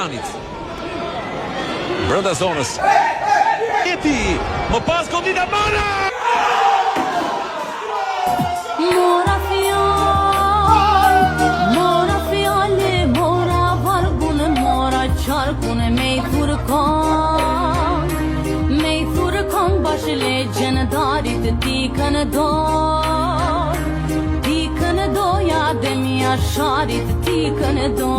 Gjanit. Brenda zonës. Eti, më pas Kodita Mana! Mora fjale, mora vargun, mora qarkun me i thurkon. Me i thurkon bash legjen darit tikën do. Tikën do ja demja sharit tikën do.